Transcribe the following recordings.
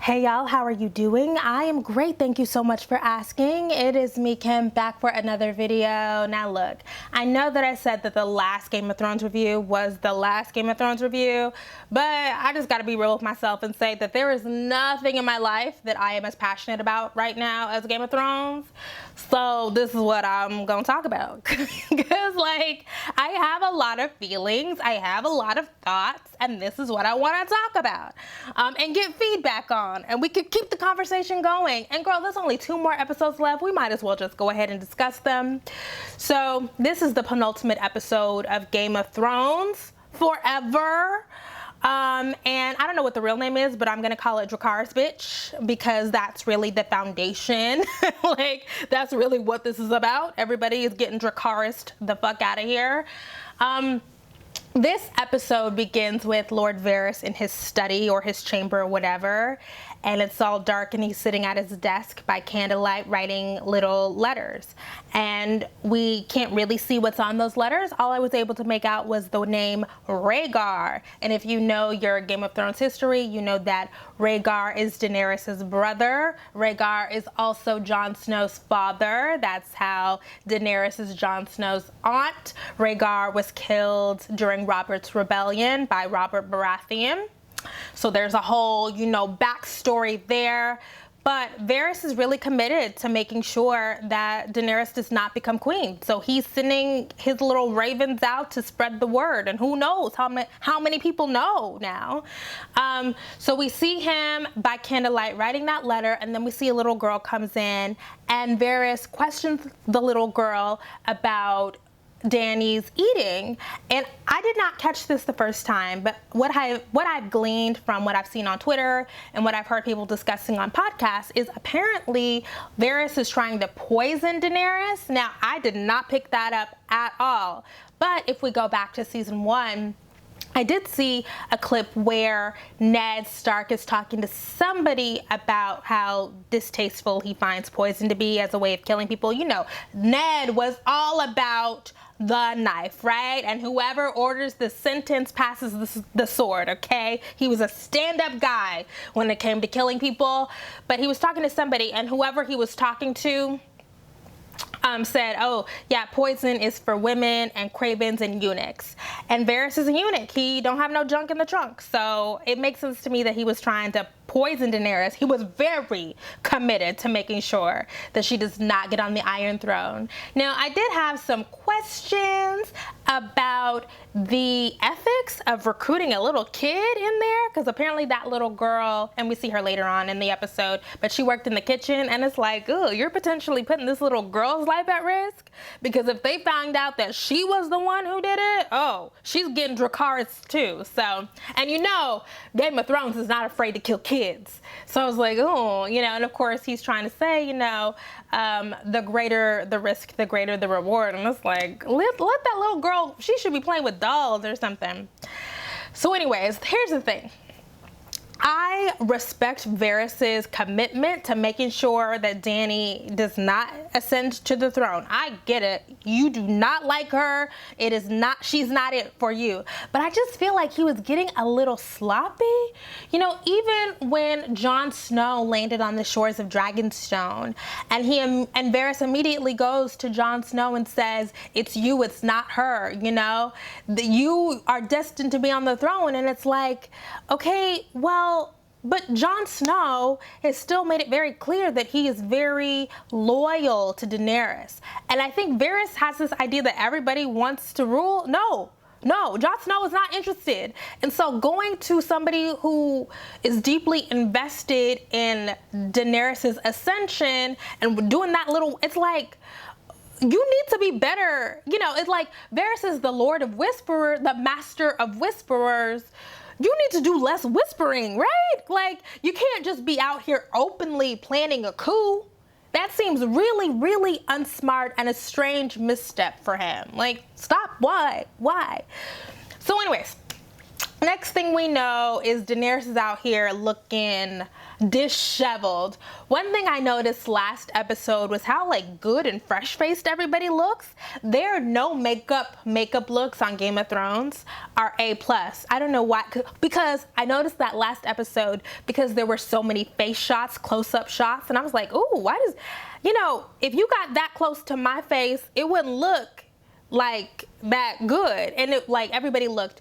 Hey y'all, how are you doing? I am great, thank you so much for asking. It is me, Kim, back for another video. Now look, I know that I said that the last Game of Thrones review was the last Game of Thrones review, but I just gotta be real with myself and say that there is nothing in my life that I am as passionate about right now as Game of Thrones. So this is what I'm gonna talk about. Because like, I have a lot of feelings, I have a lot of thoughts, and this is what I wanna talk about and get feedback on. And we could keep the conversation going. And girl, there's only 2 more episodes left. We might as well just go ahead and discuss them. So this is the penultimate episode of Game of Thrones Forever. And I don't know what the real name is, but I'm gonna call it Dracarys Bitch because that's really the foundation. Like, that's really what this is about. Everybody is getting Dracarys the fuck out of here. This episode begins with Lord Varys in his study or his chamber or whatever, and it's all dark and he's sitting at his desk by candlelight writing little letters. And we can't really see what's on those letters. All I was able to make out was the name Rhaegar. And if you know your Game of Thrones history, you know that Rhaegar is Daenerys' brother. Rhaegar is also Jon Snow's father. That's how Daenerys is Jon Snow's aunt. Rhaegar was killed during Robert's rebellion by Robert Baratheon. So there's a whole, backstory there. But Varys is really committed to making sure that Daenerys does not become queen. So he's sending his little ravens out to spread the word. And who knows how many people know now. So we see him by candlelight writing that letter. And then we see a little girl comes in. And Varys questions the little girl about Dany's eating, and I did not catch this the first time, but what I've gleaned from what I've seen on Twitter and what I've heard people discussing on podcasts is apparently Varys is trying to poison Daenerys. Now, I did not pick that up at all, but if we go back to season 1, I did see a clip where Ned Stark is talking to somebody about how distasteful he finds poison to be as a way of killing people. Ned was all about the knife, right? And whoever orders the sentence passes the sword, okay? He was a stand-up guy when it came to killing people, but he was talking to somebody, and whoever he was talking to said, oh, yeah, poison is for women and cravens and eunuchs. And Varys is a eunuch. He don't have no junk in the trunk. So it makes sense to me that he was trying to poison Daenerys. He was very committed to making sure that she does not get on the Iron Throne. Now, I did have some questions about the ethics of recruiting a little kid in there, because apparently that little girl, and we see her later on in the episode, but she worked in the kitchen, and it's like, oh, you're potentially putting this little girl's life at risk, because if they found out that she was the one who did it, oh, she's getting Dracarys too. So, and Game of Thrones is not afraid to kill kids. So I was like, oh, and of course he's trying to say, the greater the risk, the greater the reward. And it's like, let that little girl, she should be playing with dolls or something. So anyways, here's the thing. I respect Varys' commitment to making sure that Dany does not ascend to the throne. I get it. You do not like her. She's not it for you. But I just feel like he was getting a little sloppy. Even when Jon Snow landed on the shores of Dragonstone, and Varys immediately goes to Jon Snow and says, it's you, it's not her, that you are destined to be on the throne. And it's like, okay, well, but Jon Snow has still made it very clear that he is very loyal to Daenerys. And I think Varys has this idea that everybody wants to rule. No, Jon Snow is not interested. And so going to somebody who is deeply invested in Daenerys' ascension and doing that it's like, you need to be better. It's like Varys is the Lord of Whisperers, the Master of Whisperers. You need to do less whispering, right? Like, you can't just be out here openly planning a coup. That seems really, really unsmart and a strange misstep for him. Like, stop. Why? So anyways, Next thing we know is Daenerys is out here looking disheveled. One thing I noticed last episode was how like good and fresh faced everybody looks. There are no makeup looks on Game of Thrones are A+. I don't know why, because I noticed that last episode because there were so many face shots, close-up shots, and I was like, ooh, why does, you know, if you got that close to my face, it wouldn't look like that good, and it like everybody looked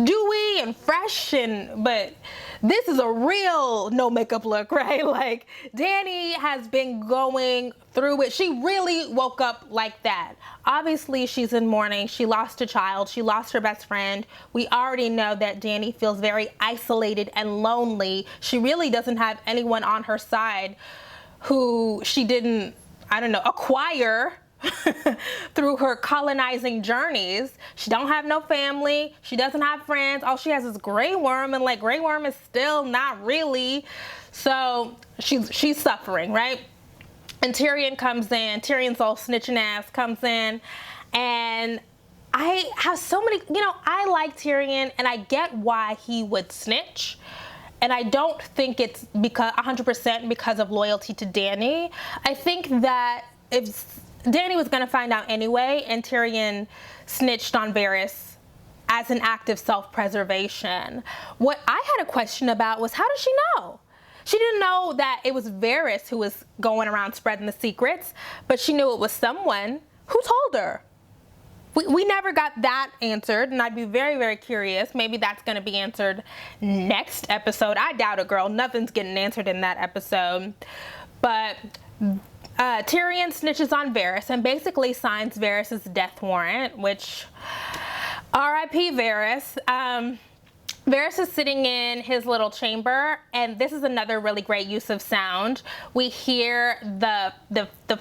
dewy and fresh, but this is a real no makeup look, right? Like Dany has been going through it. She really woke up like that. Obviously she's in mourning. She lost a child, she lost her best friend. We already know that Dany feels very isolated and lonely. She really doesn't have anyone on her side who she didn't, I don't know, acquire through her colonizing journeys. She don't have no family. She doesn't have friends. All she has is Grey Worm, and like Grey Worm is still not really. So she's suffering, right? And Tyrion comes in. Tyrion's old snitching ass comes in, and I have so many, you know, I like Tyrion and I get why he would snitch. And I don't think it's because 100% because of loyalty to Dany. I think that if Dany was going to find out anyway, and Tyrion snitched on Varys as an act of self-preservation. What I had a question about was, how does she know? She didn't know that it was Varys who was going around spreading the secrets, but she knew it was someone. Who told her? We never got that answered, and I'd be very, very curious. Maybe that's going to be answered next episode. I doubt it, girl. Nothing's getting answered in that episode. But Tyrion snitches on Varys and basically signs Varys' death warrant, which R.I.P. Varys. Varys is sitting in his little chamber, and this is another really great use of sound. We hear the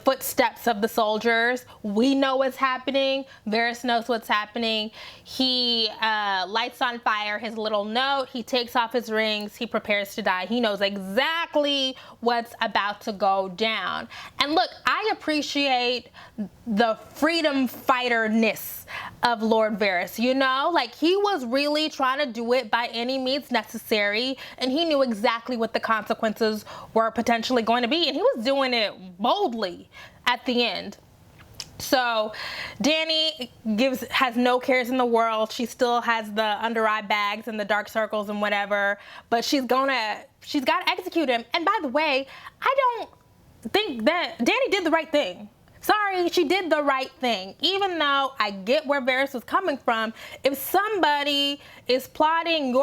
footsteps of the soldiers. We know what's happening. Varys knows what's happening. He lights on fire his little note. He takes off his rings. He prepares to die. He knows exactly what's about to go down. And look, I appreciate the freedom fighter-ness of Lord Varys, you know? Like, he was really trying to do it by any means necessary, and he knew exactly what the consequences were potentially going to be, and he was doing it boldly at the end. So Dany has no cares in the world. She still has the under eye bags and the dark circles and whatever, but she's got to execute him. And by the way, I don't think that Dany did the right thing. Sorry, she did the right thing. Even though I get where Varys was coming from, if somebody is plotting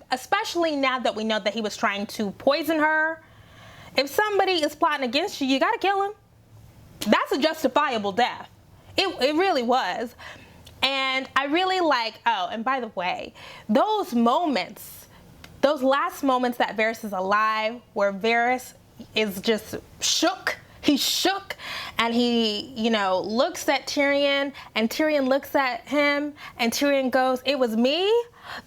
especially now that we know that he was trying to poison her, if somebody is plotting against you, you gotta kill him. That's a justifiable death. It really was. And I really like, oh, and by the way, those moments, those last moments that Varys is alive, where Varys is just shook. He's shook, and he, you know, looks at Tyrion, and Tyrion looks at him, and Tyrion goes, "It was me."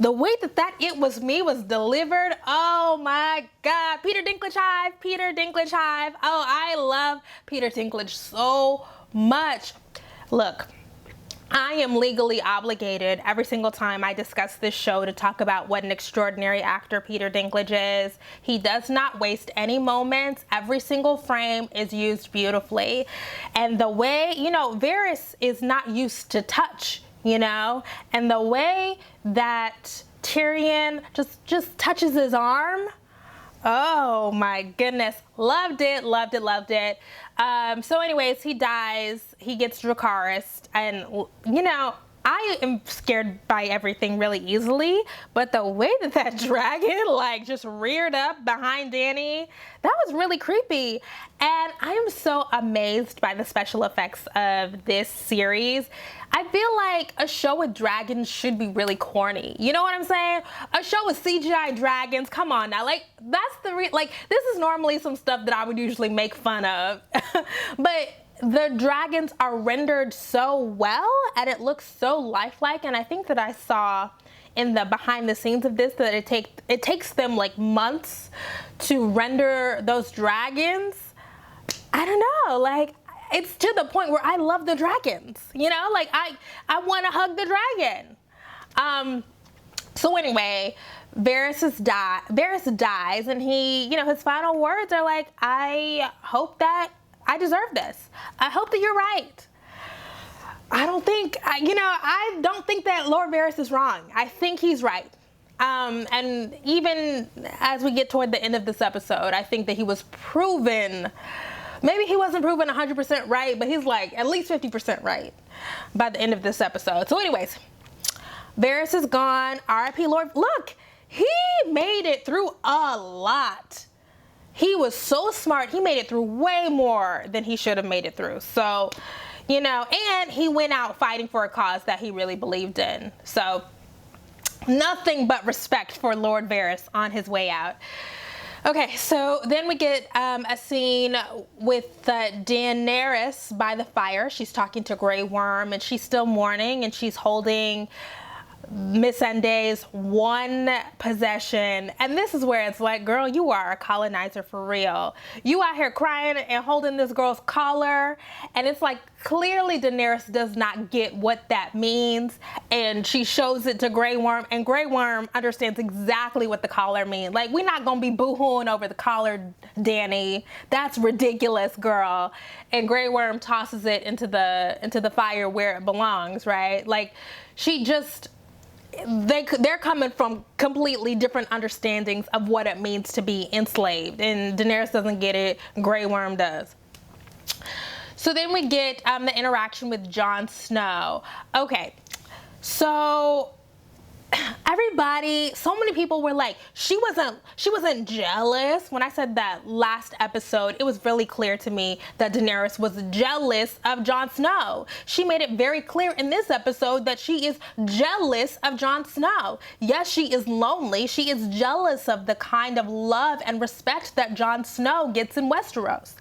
The way that "it was me" was delivered, oh my God. Peter Dinklage Hive, Peter Dinklage Hive. Oh, I love Peter Dinklage so much. Look, I am legally obligated every single time I discuss this show to talk about what an extraordinary actor Peter Dinklage is. He does not waste any moments. Every single frame is used beautifully. And the way, you know, Varys is not used to touch, you know, and the way that Tyrion just touches his arm, oh my goodness, loved it, loved it, loved it. So anyways, he dies, he gets Dracarys, and you know, I am scared by everything really easily, but the way that dragon like just reared up behind Dany, that was really creepy. And I am so amazed by the special effects of this series. I feel like a show with dragons should be really corny. You know what I'm saying? A show with CGI dragons, come on now. Like, that's like, this is normally some stuff that I would usually make fun of. But the dragons are rendered so well, and it looks so lifelike. And I think that I saw in the behind the scenes of this that it takes them like months to render those dragons. I don't know, like, it's to the point where I love the dragons, you know, like I want to hug the dragon. So anyway, Varys dies, and he, his final words are like, I hope that I deserve this. I hope that you're right. I don't think that Lord Varys is wrong. I think he's right. And even as we get toward the end of this episode, I think that he was proven, maybe he wasn't proven 100% right, but he's like at least 50% right by the end of this episode. So anyways, Varys is gone. R.I.P. Lord. Look, he made it through a lot. He was so smart. He made it through way more than he should have made it through. So, and he went out fighting for a cause that he really believed in. So nothing but respect for Lord Varys on his way out. Okay, so then we get a scene with Daenerys by the fire. She's talking to Grey Worm, and she's still mourning, and she's holding Missandei's one possession. And this is where it's like, girl, you are a colonizer for real. You out here crying and holding this girl's collar. And it's like, clearly Daenerys does not get what that means. And she shows it to Grey Worm, and Grey Worm understands exactly what the collar means. Like, we're not gonna be boo-hooing over the collar, Dany. That's ridiculous, girl. And Grey Worm tosses it into the fire where it belongs, right? Like, she just, they're coming from completely different understandings of what it means to be enslaved, and Daenerys doesn't get it. Grey Worm does. So then we get the interaction with Jon Snow. Okay, so everybody, so many people were like, she wasn't jealous. When I said that last episode, it was really clear to me that Daenerys was jealous of Jon Snow. She made it very clear in this episode that she is jealous of Jon Snow. Yes, she is lonely. She is jealous of the kind of love and respect that Jon Snow gets in Westeros.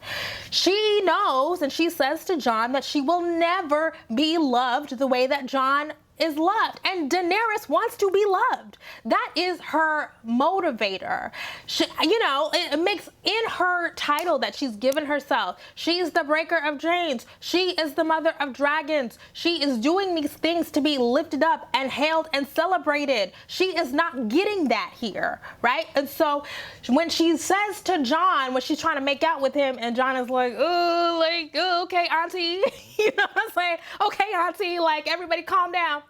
She knows, and she says to Jon, that she will never be loved the way that Jon is loved, and Daenerys wants to be loved. That is her motivator. She, it makes in her title that she's given herself. She's the breaker of chains. She is the mother of dragons. She is doing these things to be lifted up and hailed and celebrated. She is not getting that here, right? And so when she says to Jon, when she's trying to make out with him, and Jon is like, oh, okay, auntie, you know what I'm saying? Okay, auntie, like, everybody calm down.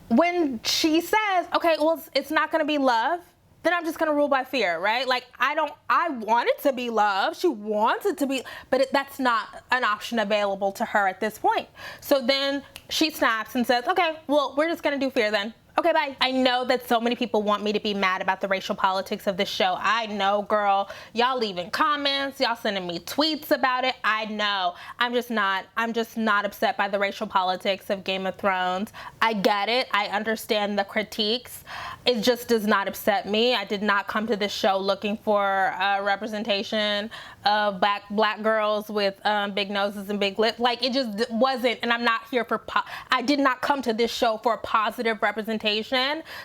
When she says, okay, well, it's not going to be love, then I'm just going to rule by fear, right? Like, I want it to be love. She wants it to be, but that's not an option available to her at this point. So then she snaps and says, okay, well, we're just going to do fear then. Okay, bye. I know that so many people want me to be mad about the racial politics of this show. I know, girl. Y'all leaving comments. Y'all sending me tweets about it. I know. I'm just not upset by the racial politics of Game of Thrones. I get it. I understand the critiques. It just does not upset me. I did not come to this show looking for representation of black girls with big noses and big lips. Like, it just wasn't, and I'm not here for, I did not come to this show for positive representation.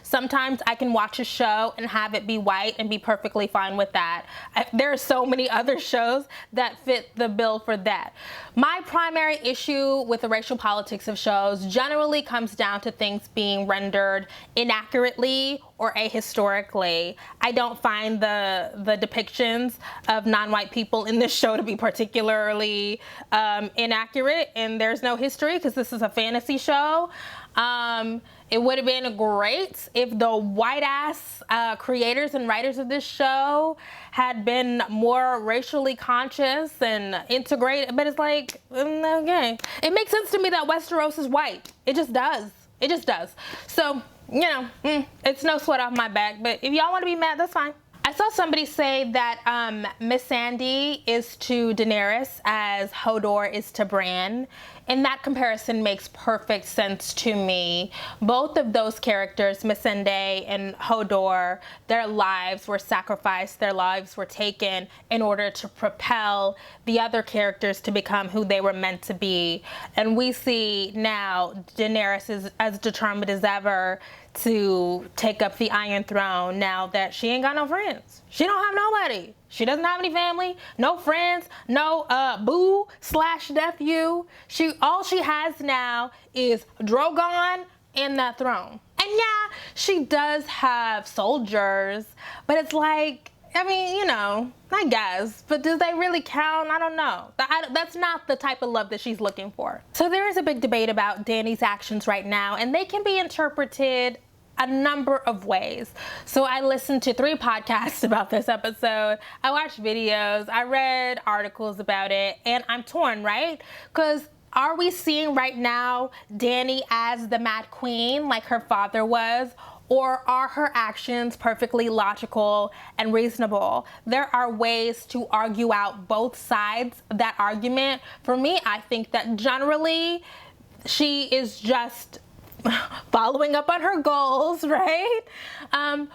Sometimes I can watch a show and have it be white and be perfectly fine with that. There are so many other shows that fit the bill for that. My primary issue with the racial politics of shows generally comes down to things being rendered inaccurately or ahistorically. I don't find the depictions of non-white people in this show to be particularly inaccurate, and there's no history because this is a fantasy show. It would have been great if the white-ass creators and writers of this show had been more racially conscious and integrated, but it's like, okay. It makes sense to me that Westeros is white. It just does. It just does. So, it's no sweat off my back, but if y'all want to be mad, that's fine. I saw somebody say that Missandei is to Daenerys as Hodor is to Bran, and that comparison makes perfect sense to me. Both of those characters, Missandei and Hodor, their lives were sacrificed, their lives were taken in order to propel the other characters to become who they were meant to be. And we see now Daenerys is as determined as ever to take up the Iron Throne now that she ain't got no friends. She don't have nobody. She doesn't have any family, no friends, no boo/nephew. All she has now is Drogon, in that throne. And yeah, she does have soldiers, but it's like, I mean, you know, I guess, but do they really count? I don't know. That's not the type of love that she's looking for. So there is a big debate about Dani's actions right now, and they can be interpreted a number of ways. So I listened to 3 podcasts about this episode. I watched videos, I read articles about it, and I'm torn, right? Because are we seeing right now Dani as the Mad Queen like her father was? Or are her actions perfectly logical and reasonable? There are ways to argue out both sides of that argument. For me, I think that generally she is just following up on her goals, right?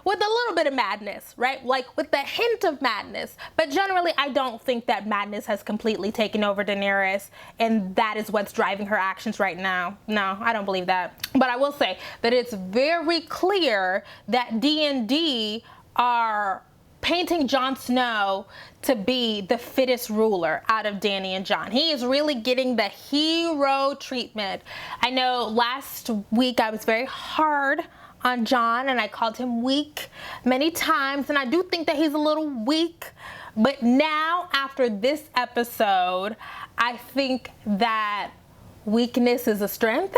With a little bit of madness, right? Like with the hint of madness. But generally, I don't think that madness has completely taken over Daenerys, and that is what's driving her actions right now. No, I don't believe that. But I will say that it's very clear that D&D are painting Jon Snow to be the fittest ruler out of Dani and Jon. He is really getting the hero treatment. I know last week I was very hard on Jon and I called him weak many times, and I do think that he's a little weak. But now, after this episode, I think that weakness is a strength.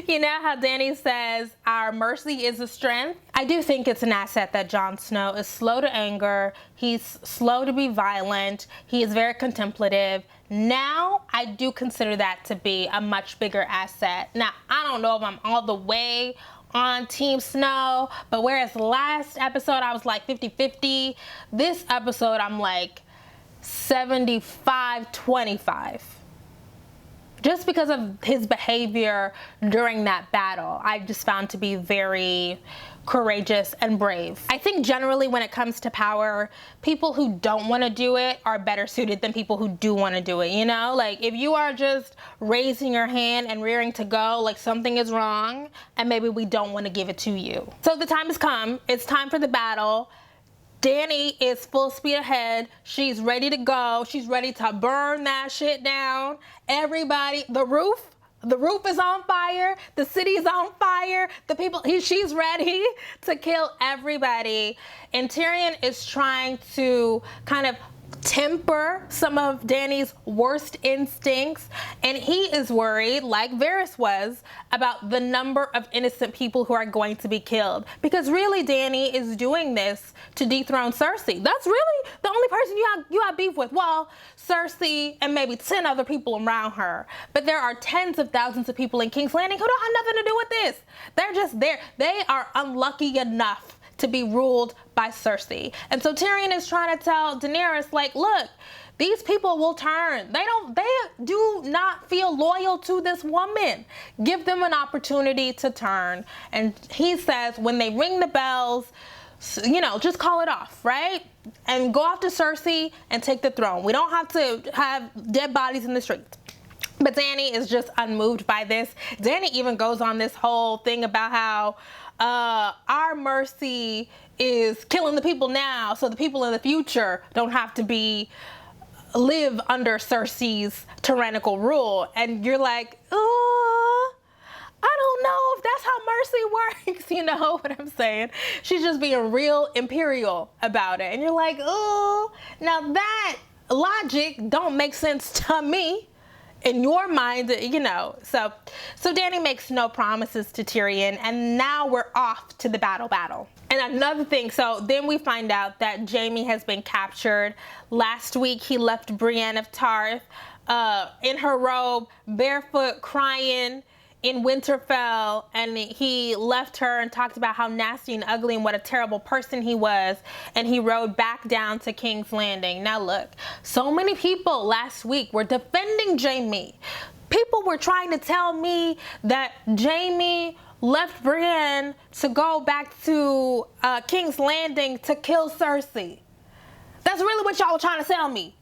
You know how Dani says our mercy is a strength? I do think it's an asset that Jon Snow is slow to anger. He's slow to be violent. He is very contemplative. Now, I do consider that to be a much bigger asset. Now, I don't know if I'm all the way on Team Snow, but whereas last episode I was like 50-50, this episode I'm like 75-25. Just because of his behavior during that battle, I just found to be very courageous and brave. I think generally when it comes to power, people who don't want to do it are better suited than people who do want to do it, you know? Like, if you are just raising your hand and rearing to go, like something is wrong, and maybe we don't want to give it to you. So the time has come. It's time for the battle. Dani is full speed ahead. She's ready to go. She's ready to burn that shit down. Everybody, the roof is on fire. The city is on fire. The people, she's ready to kill everybody. And Tyrion is trying to kind of temper some of Dani's worst instincts, and he is worried, like Varys was, about the number of innocent people who are going to be killed. Because really, Dani is doing this to dethrone Cersei. That's really the only person you have beef with. Well, Cersei and maybe 10 other people around her. But there are tens of thousands of people in King's Landing who don't have nothing to do with this. They're just there. They are unlucky enough to be ruled by Cersei. And so Tyrion is trying to tell Daenerys, like, look, these people will turn. They do not feel loyal to this woman. Give them an opportunity to turn. And he says, when they ring the bells, you know, just call it off, right? And go after Cersei and take the throne. We don't have to have dead bodies in the streets. But Dani is just unmoved by this. Dani even goes on this whole thing about how our mercy is killing the people now, so the people in the future don't have to live under Cersei's tyrannical rule. And you're like, oh, I don't know if that's how mercy works. You know what I'm saying? She's just being real imperial about it. And you're like, oh, now that logic don't make sense to me. In your mind, you know. So Dani makes no promises to Tyrion, and now we're off to the battle. And another thing, so then we find out that Jaime has been captured. Last week, he left Brienne of Tarth in her robe, barefoot, crying in Winterfell, and he left her and talked about how nasty and ugly and what a terrible person he was, and he rode back down to King's Landing. Now look, so many people last week were defending Jaime. People were trying to tell me that Jaime left Brienne to go back to King's Landing to kill Cersei. That's really what y'all were trying to tell me.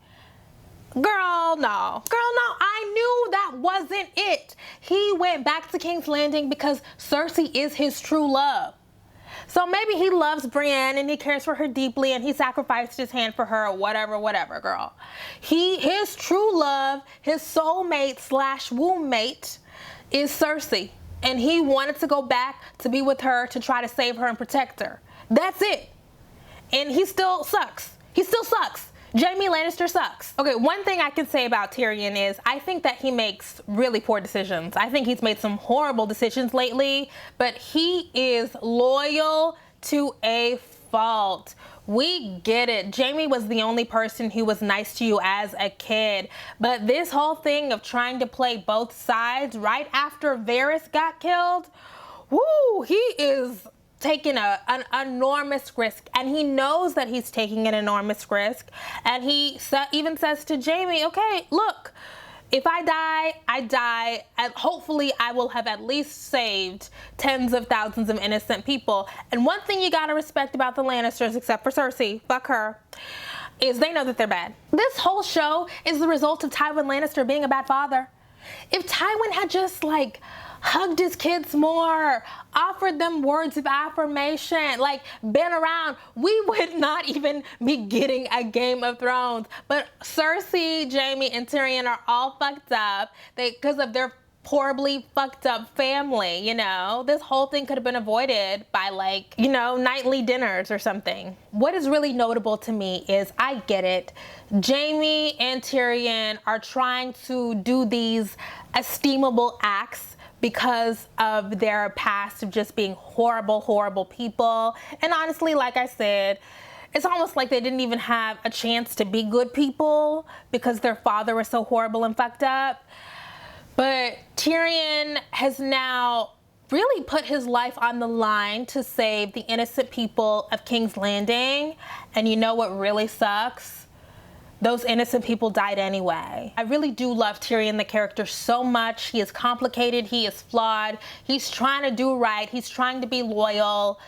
Girl, no. I knew that wasn't it. He went back to King's Landing because Cersei is his true love. So maybe he loves Brienne and he cares for her deeply and he sacrificed his hand for her, or whatever, girl. His true love, his soulmate / womb mate is Cersei. and he wanted to go back to be with her to try to save her and protect her. That's it. And he still sucks. He still sucks. Jaime Lannister sucks. Okay, one thing I can say about Tyrion is I think that he makes really poor decisions. I think he's made some horrible decisions lately, but he is loyal to a fault. We get it. Jaime was the only person who was nice to you as a kid, but this whole thing of trying to play both sides right after Varys got killed, whoo, he is taking an enormous risk, and he knows that he's taking an enormous risk, and he even says to Jaime, okay, look, if I die, I die, and hopefully I will have at least saved tens of thousands of innocent people. And one thing you gotta respect about the Lannisters, except for Cersei, fuck her, is they know that they're bad. This whole show is the result of Tywin Lannister being a bad father. If Tywin had just like hugged his kids more, offered them words of affirmation, like been around, we would not even be getting a Game of Thrones. But Cersei, Jaime, and Tyrion are all fucked up because of their horribly fucked up family, you know? This whole thing could have been avoided by, like, you know, nightly dinners or something. What is really notable to me is, I get it, Jaime and Tyrion are trying to do these esteemable acts because of their past of just being horrible, horrible people. And honestly, like I said, it's almost like they didn't even have a chance to be good people because their father was so horrible and fucked up. But Tyrion has now really put his life on the line to save the innocent people of King's Landing. And you know what really sucks? Those innocent people died anyway. I really do love Tyrion, the character, so much. He is complicated, he is flawed, he's trying to do right, he's trying to be loyal.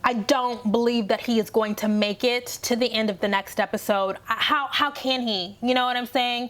I don't believe that he is going to make it to the end of the next episode. How can he? You know what I'm saying?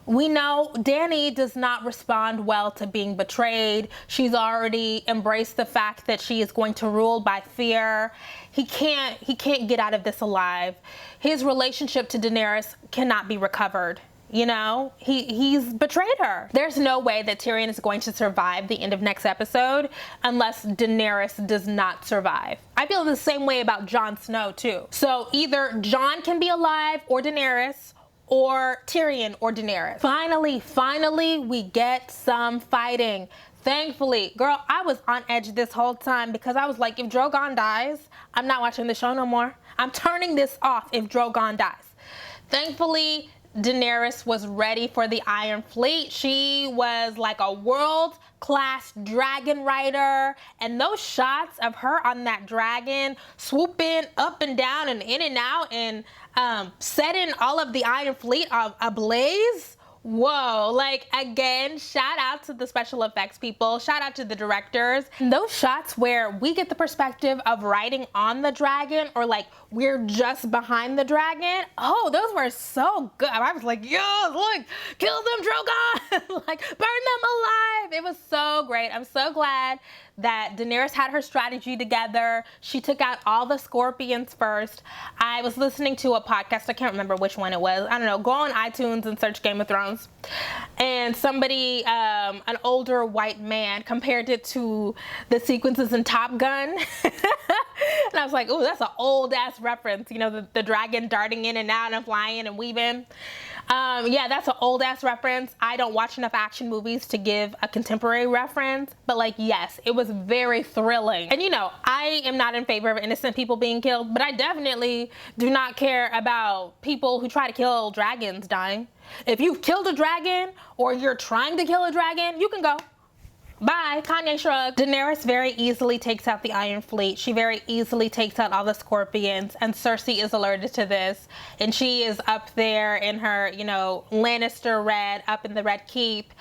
We know Dany does not respond well to being betrayed. She's already embraced the fact that she is going to rule by fear. He can't get out of this alive. His relationship to Daenerys cannot be recovered. You know, he's betrayed her. There's no way that Tyrion is going to survive the end of next episode unless Daenerys does not survive. I feel the same way about Jon Snow too. So either Jon can be alive or Daenerys, or Tyrion or Daenerys. Finally, we get some fighting. Thankfully, girl, I was on edge this whole time because I was like, if Drogon dies, I'm not watching the show no more. I'm turning this off if Drogon dies. Thankfully, Daenerys was ready for the Iron Fleet. She was like a world-class dragon rider, and those shots of her on that dragon swooping up and down and in and out and setting all of the Iron Fleet ablaze. Whoa, like, again, shout out to the special effects people, shout out to the directors. And those shots where we get the perspective of riding on the dragon, or like we're just behind the dragon, oh, those were so good. I was like, yo, look, kill them, Drogon, like burn them alive. It was so great. I'm so glad that Daenerys had her strategy together. She took out all the scorpions first. I was listening to a podcast, I can't remember which one it was. I don't know, go on iTunes and search Game of Thrones. And somebody, an older white man, compared it to the sequences in Top Gun. And I was like, oh, that's an old ass reference. You know, the dragon darting in and out and flying and weaving. Yeah, that's an old ass reference. I don't watch enough action movies to give a contemporary reference, but like, yes, it was very thrilling. And you know, I am not in favor of innocent people being killed, but I definitely do not care about people who try to kill dragons dying. If you've killed a dragon or you're trying to kill a dragon, you can go. Bye. Kanye shrug. Daenerys very easily takes out the Iron Fleet. She very easily takes out all the scorpions, and Cersei is alerted to this, and she is up there in her, you know, Lannister red, up in the Red Keep,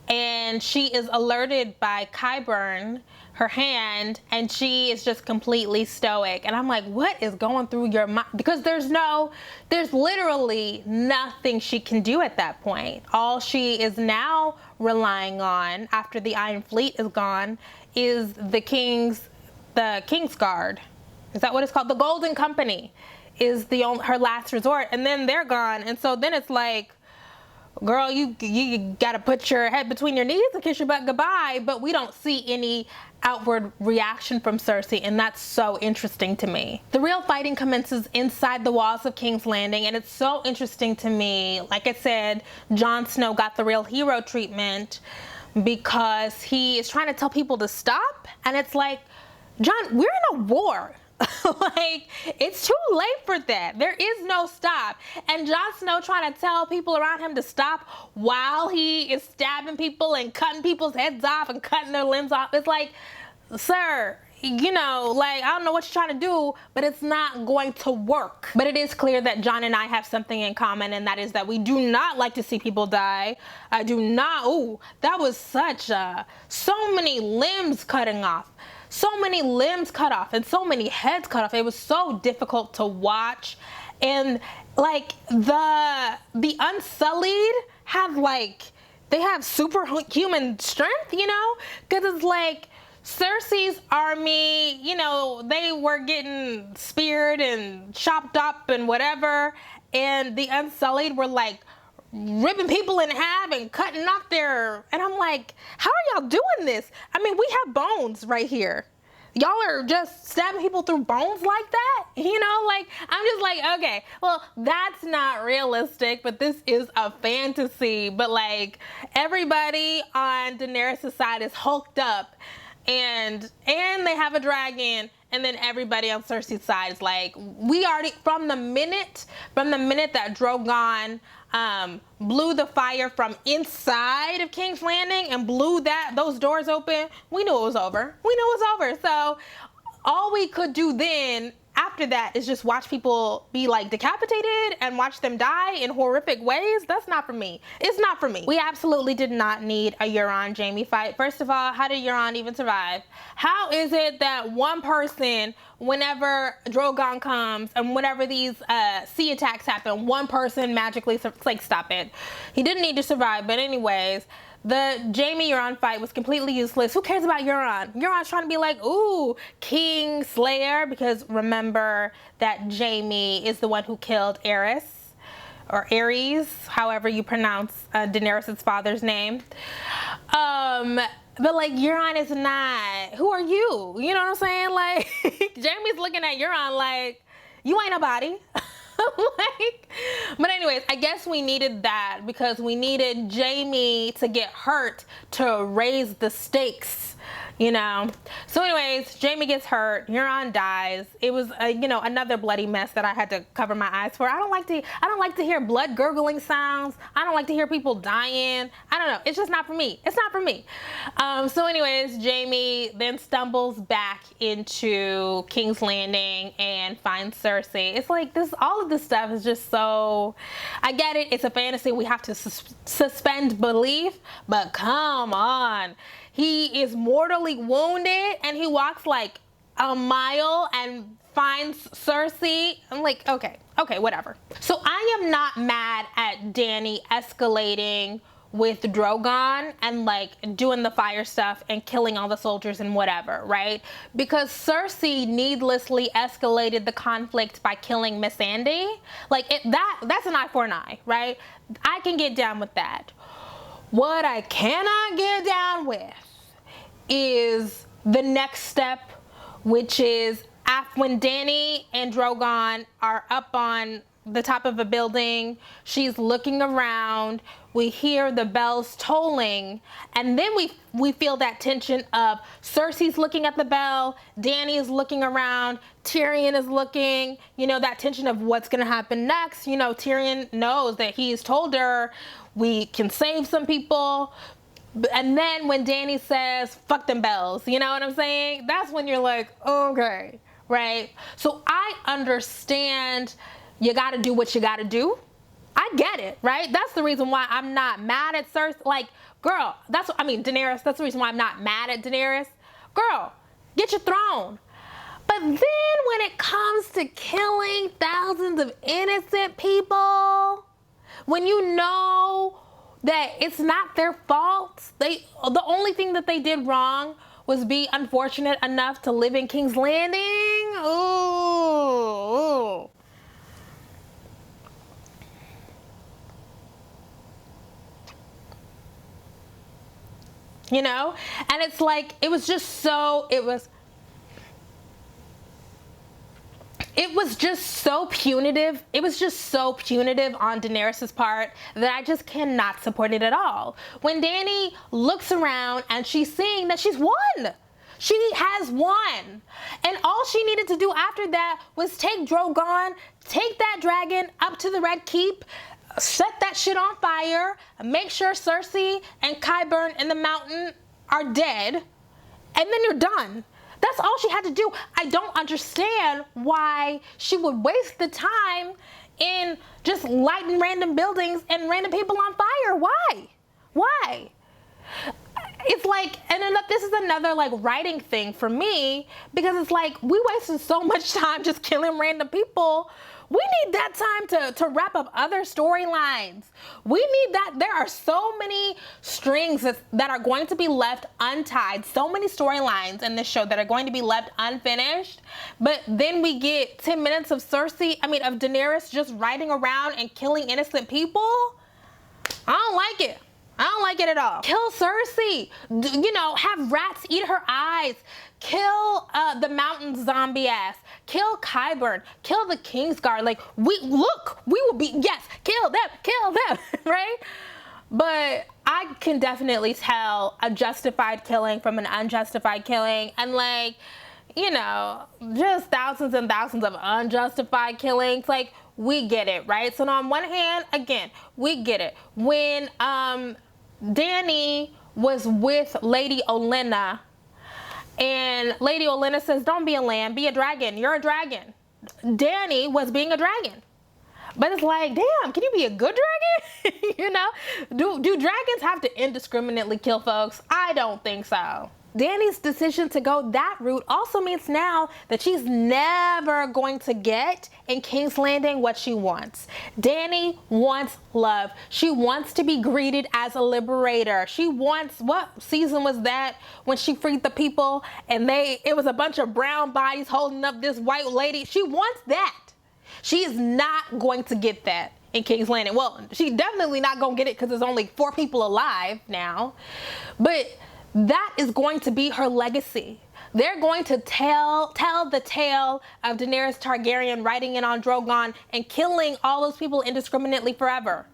and she is alerted by Qyburn, her hand, and she is just completely stoic. And I'm like, what is going through your mind? Because there's literally nothing she can do at that point. All she is now relying on after the Iron Fleet is gone is the King's Guard. Is that what it's called? The Golden Company is her last resort, and then they're gone. And so then it's like, girl, you gotta put your head between your knees and kiss your butt goodbye. But we don't see any outward reaction from Cersei, and that's so interesting to me. The real fighting commences inside the walls of King's Landing, and it's so interesting to me. Like I said, Jon Snow got the real hero treatment because he is trying to tell people to stop, and it's like, Jon, we're in a war. Like, it's too late for that. There is no stop. And Jon Snow trying to tell people around him to stop while he is stabbing people and cutting people's heads off and cutting their limbs off. It's like, sir, you know, like, I don't know what you're trying to do, but it's not going to work. But it is clear that Jon and I have something in common, and that is that we do not like to see people die. I do not. Ooh, that was such so many limbs cutting off. So many limbs cut off and so many heads cut off. It was so difficult to watch. And like the Unsullied have they have superhuman strength, you know? Because it's like Cersei's army, you know, they were getting speared and chopped up and whatever. And the Unsullied were like ripping people in half and cutting off their, and I'm like, how are y'all doing this? I mean, we have bones right here. Y'all are just stabbing people through bones like that? You know, like, I'm just like, okay, well, that's not realistic, but this is a fantasy. But like, everybody on Daenerys' side is hulked up, and they have a dragon. And then everybody on Cersei's side is like, we already, from the minute that Drogon blew the fire from inside of King's Landing and blew those doors open, we knew it was over. We knew it was over. So all we could do then after that is just watch people be like decapitated and watch them die in horrific ways. That's not for me. It's not for me. We absolutely did not need a Euron Jaime fight. First of all, how did Euron even survive? How is it that one person, whenever Drogon comes and whenever these sea attacks happen, one person magically, like, stop it. He didn't need to survive, but anyways, the Jaime Euron fight was completely useless. Who cares about Euron? Euron's trying to be like, ooh, King Slayer, because remember that Jaime is the one who killed Aerys, or Ares, however you pronounce Daenerys' father's name. But like, Euron is not, who are you? You know what I'm saying? Like, Jaime's looking at Euron like, you ain't nobody. But anyways, I guess we needed that because we needed Jaime to get hurt to raise the stakes, you know. So anyways, Jaime gets hurt, Euron dies. It was you know, another bloody mess that I had to cover my eyes for. I don't like to hear blood gurgling sounds. I don't like to hear people dying. I don't know. It's just not for me. It's not for me. So anyways, Jaime then stumbles back into King's Landing and finds Cersei. It's like all of this stuff is just so, I get it. It's a fantasy. We have to suspend belief, but come on. He is mortally wounded and he walks like a mile and finds Cersei. I'm like, okay, whatever. So I am not mad at Dany escalating with Drogon and like doing the fire stuff and killing all the soldiers and whatever, right? Because Cersei needlessly escalated the conflict by killing Missandei. Like, that's an eye for an eye, right? I can get down with that. What I cannot get down with is the next step, which is when Dany and Drogon are up on the top of a building, she's looking around, we hear the bells tolling, and then we feel that tension of Cersei's looking at the bell, Dany is looking around, Tyrion is looking, you know, that tension of what's gonna happen next. You know, Tyrion knows that he's told her we can save some people. And then when Dany says, fuck them bells, you know what I'm saying? That's when you're like, okay, right? So I understand you gotta do what you gotta do. I get it, right? That's the reason why I'm not mad at Cersei. Like, girl, Daenerys, that's the reason why I'm not mad at Daenerys. Girl, get your throne. But then when it comes to killing thousands of innocent people, when you know that it's not their fault, the only thing that they did wrong was be unfortunate enough to live in King's Landing. Ooh. you know? And it's like, it was just so, it was just so punitive. It was just so punitive on Daenerys' part that I just cannot support it at all. When Dany looks around and she's seeing that she's won. She has won. And all she needed to do after that was take Drogon, take that dragon up to the Red Keep, set that shit on fire, make sure Cersei and Qyburn in the mountain are dead, and then you're done. That's all she had to do. I don't understand why she would waste the time in just lighting random buildings and random people on fire. Why? Why? It's like, and then this is another like writing thing for me, because it's like, we wasted so much time just killing random people. We need that time to wrap up other storylines. We need that. There are so many strings that are going to be left untied. So many storylines in this show that are going to be left unfinished. But then we get 10 minutes of of Daenerys just riding around and killing innocent people. I don't like it. I don't like it at all. Kill Cersei. You know, have rats eat her eyes. Kill the mountain zombie ass. Kill Qyburn. Kill the Kingsguard. Like, we will be, yes, kill them, right? But I can definitely tell a justified killing from an unjustified killing. And like, you know, just thousands and thousands of unjustified killings. Like, we get it, right? So on one hand, again, we get it. When Dany was with Lady Olenna, and Lady Olenna says, don't be a lamb, be a dragon. You're a dragon. Dany was being a dragon. But it's like, damn, can you be a good dragon? You know? Do dragons have to indiscriminately kill folks? I don't think so. Dany's decision to go that route also means now that she's never going to get in King's Landing what she wants. Dany wants love. She wants to be greeted as a liberator. She wants, what season was that when she freed the people and it was a bunch of brown bodies holding up this white lady? She wants that. She is not going to get that in King's Landing. Well, she's definitely not going to get it because there's only 4 people alive now. But that is going to be her legacy. They're going to tell the tale of Daenerys Targaryen riding in on Drogon and killing all those people indiscriminately forever.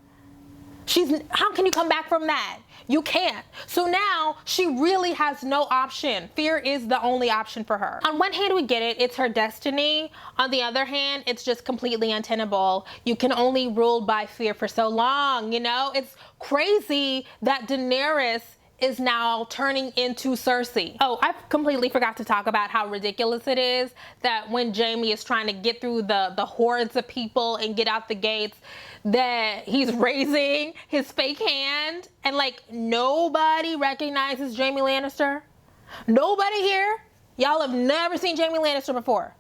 How can you come back from that? You can't. So now she really has no option. Fear is the only option for her. On one hand, we get it. It's her destiny. On the other hand, it's just completely untenable. You can only rule by fear for so long, you know? It's crazy that Daenerys is now turning into Cersei. Oh, I completely forgot to talk about how ridiculous it is that when Jaime is trying to get through the hordes of people and get out the gates, that he's raising his fake hand and like nobody recognizes Jaime Lannister. Nobody here. Y'all have never seen Jaime Lannister before.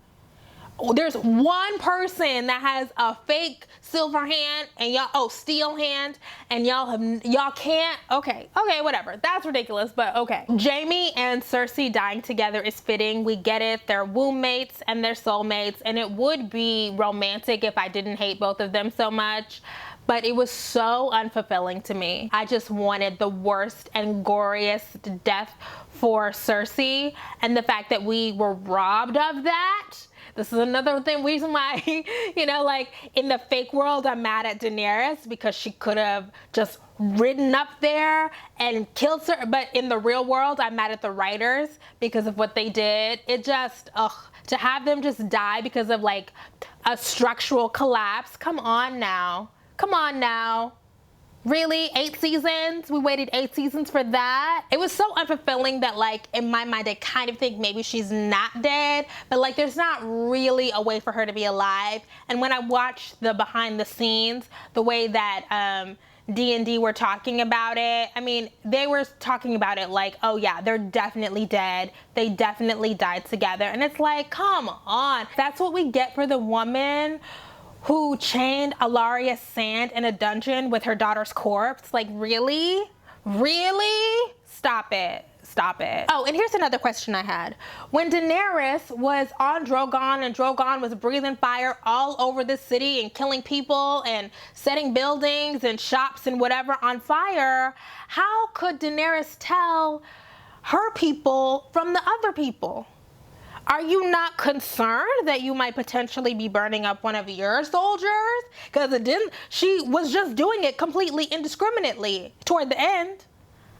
There's one person that has a fake silver hand and steel hand, and y'all can't, okay, whatever. That's ridiculous, but okay. Jaime and Cersei dying together is fitting. We get it. They're womb mates and they're soulmates, and it would be romantic if I didn't hate both of them so much. But it was so unfulfilling to me. I just wanted the worst and goriest death for Cersei, and the fact that we were robbed of that. This is another reason why, you know, like in the fake world, I'm mad at Daenerys because she could have just ridden up there and killed her. But in the real world, I'm mad at the writers because of what they did. It just, to have them just die because of like a structural collapse. Come on now. Come on now. Really? 8 seasons? We waited 8 seasons for that? It was so unfulfilling that like in my mind I kind of think maybe she's not dead, but like there's not really a way for her to be alive. And when I watched the behind the scenes, the way that D&D were talking about it, I mean, they were talking about it like, oh yeah, they're definitely dead. They definitely died together. And it's like, come on. That's what we get for the woman who chained Alaria Sand in a dungeon with her daughter's corpse. Like, really? Really? Stop it. stop it. Oh, and here's another question I had. When Daenerys was on Drogon and Drogon was breathing fire all over the city and killing people and setting buildings and shops and whatever on fire, how could Daenerys tell her people from the other people? Are you not concerned that you might potentially be burning up one of your soldiers? Because she was just doing it completely indiscriminately toward the end.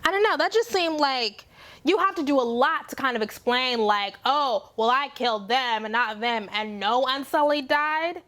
I don't know, that just seemed like you have to do a lot to kind of explain like, oh, well, I killed them and not them and no Unsullied died.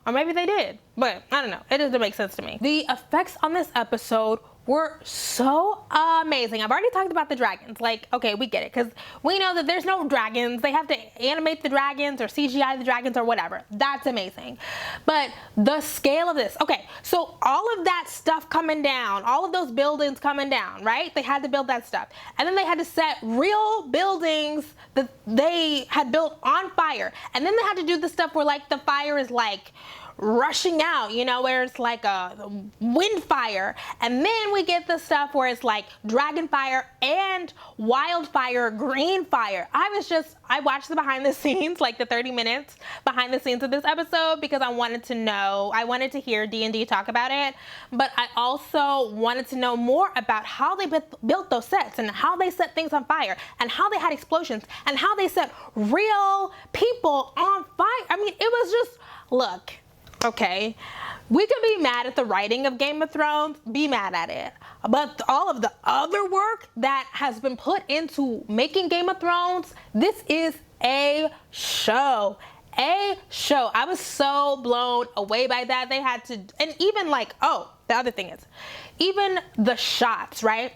Or maybe they did, but I don't know. It doesn't make sense to me. The effects on this episode were so amazing. I've already talked about the dragons. Like, okay, we get it, because we know that there's no dragons. They have to animate the dragons or CGI the dragons or whatever. That's amazing. But the scale of this, okay, so all of that stuff coming down, all of those buildings coming down, right? They had to build that stuff. And then they had to set real buildings that they had built on fire. And then they had to do the stuff where like the fire is like rushing out, you know, where it's like a wind fire. And then we get the stuff where it's like dragon fire and wildfire, green fire. I watched the behind the scenes, like the 30 minutes behind the scenes of this episode, because I wanted to hear D&D talk about it, but I also wanted to know more about how they built those sets and how they set things on fire and how they had explosions and how they set real people on fire. I mean, it was just, look, okay, we can be mad at the writing of Game of Thrones, be mad at it, but all of the other work that has been put into making Game of Thrones, this is a show. I was so blown away by that. They had to, and even like, oh, the other thing is, even the shots, right?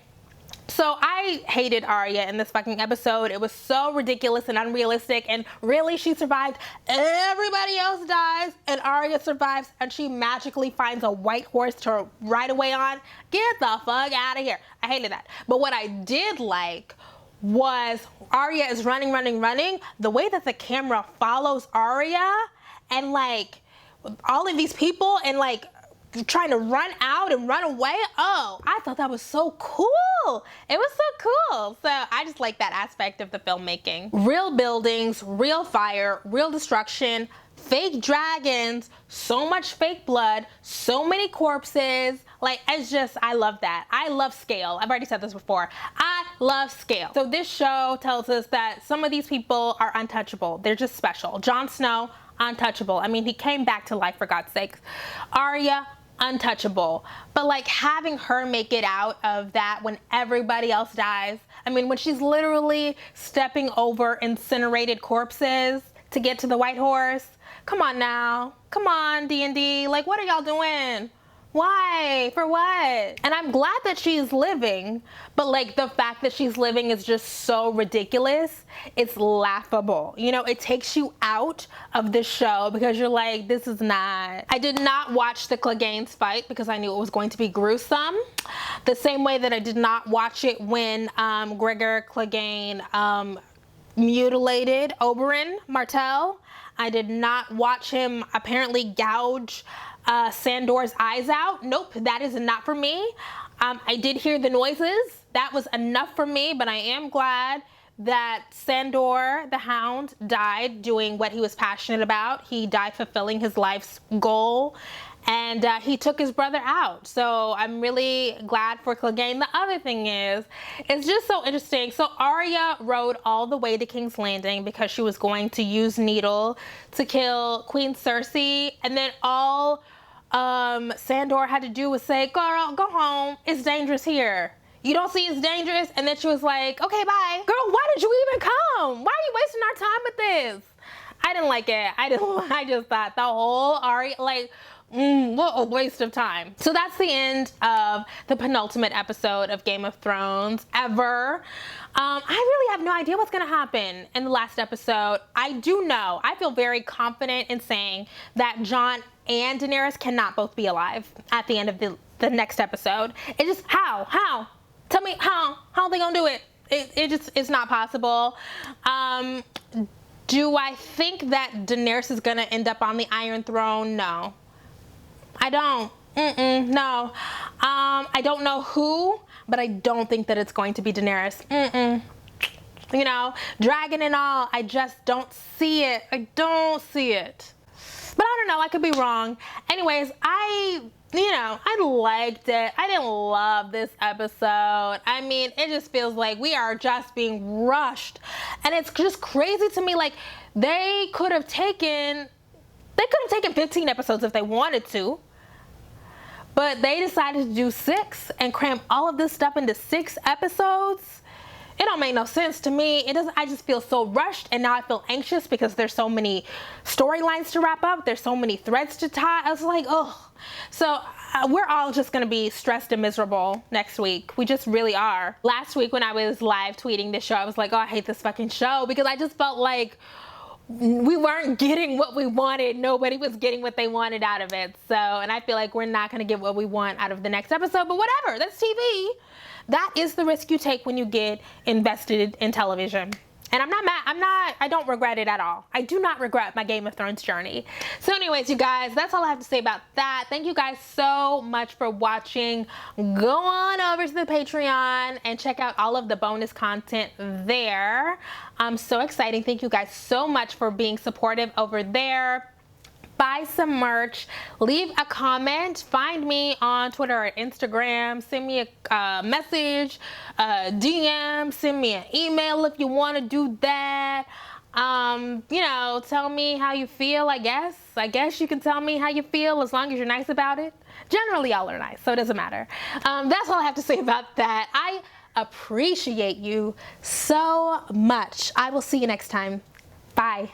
So I hated Arya in this fucking episode. It was so ridiculous and unrealistic, and really she survived. Everybody else dies and Arya survives, and she magically finds a white horse to ride away on. Get the fuck out of here. I hated that. But what I did like was Arya is running. The way that the camera follows Arya and like all of these people and like trying to run out and run away. Oh, I thought that was so cool. It was so cool. So I just like that aspect of the filmmaking. Real buildings, real fire, real destruction, fake dragons, so much fake blood, so many corpses. Like, it's just, I love that. I love scale. I've already said this before. I love scale. So this show tells us that some of these people are untouchable. They're just special. Jon Snow, untouchable. I mean, he came back to life, for God's sakes. Arya, untouchable. But like having her make it out of that when everybody else dies. I mean, when she's literally stepping over incinerated corpses to get to the white horse. Come on now. Come on, D&D. Like, what are y'all doing? Why? For what? And I'm glad that she's living, but like the fact that she's living is just so ridiculous. It's laughable. You know, it takes you out of the show because you're like, this is not. I did not watch the Cleganes fight because I knew it was going to be gruesome. The same way that I did not watch it when Gregor Clegane mutilated Oberyn Martell. I did not watch him apparently gouge Sandor's eyes out. Nope, that is not for me. I did hear the noises. That was enough for me, but I am glad that Sandor the Hound died doing what he was passionate about. He died fulfilling his life's goal, and he took his brother out. So I'm really glad for Clegane. The other thing is, it's just so interesting. So Arya rode all the way to King's Landing because she was going to use Needle to kill Queen Cersei, and then all Sandor had to do was say, girl, go home. It's dangerous here. You don't see it's dangerous? And then she was like, okay, bye. Girl, why did you even come? Why are you wasting our time with this? I didn't like it. I just thought the whole Arya, like, what a waste of time. So that's the end of the penultimate episode of Game of Thrones ever. I really have no idea what's gonna happen in the last episode. I do know, I feel very confident in saying that Jon and Daenerys cannot both be alive at the end of the next episode. It just, how? Tell me how are they gonna do it? It's not possible. Do I think that Daenerys is gonna end up on the Iron Throne? No. I don't. No. I don't know who, but I don't think that it's going to be Daenerys. You know, dragon and all, I just don't see it. I don't see it. But I don't know, I could be wrong. Anyways, I liked it. I didn't love this episode. I mean, it just feels like we are just being rushed. And it's just crazy to me, like, they could have taken 15 episodes if they wanted to. But they decided to do 6 and cram all of this stuff into 6 episodes. It don't make no sense to me. It doesn't. I just feel so rushed, and now I feel anxious because there's so many storylines to wrap up. There's so many threads to tie. I was like, oh. So we're all just gonna be stressed and miserable next week. We just really are. Last week when I was live tweeting this show, I was like, oh, I hate this fucking show, because I just felt like we weren't getting what we wanted. Nobody was getting what they wanted out of it. So, and I feel like we're not gonna get what we want out of the next episode, but whatever, that's TV. That is the risk you take when you get invested in television. And I'm not mad, I don't regret it at all. I do not regret my Game of Thrones journey. So anyways, you guys, that's all I have to say about that. Thank you guys so much for watching. Go on over to the Patreon and check out all of the bonus content there. So exciting. Thank you guys so much for being supportive over there. Buy some merch, leave a comment, find me on Twitter or Instagram, send me a message, DM, send me an email if you want to do that. You know, tell me how you feel, I guess you can tell me how you feel as long as you're nice about it. Generally, y'all are nice, so it doesn't matter. That's all I have to say about that. I appreciate you so much. I will see you next time. Bye.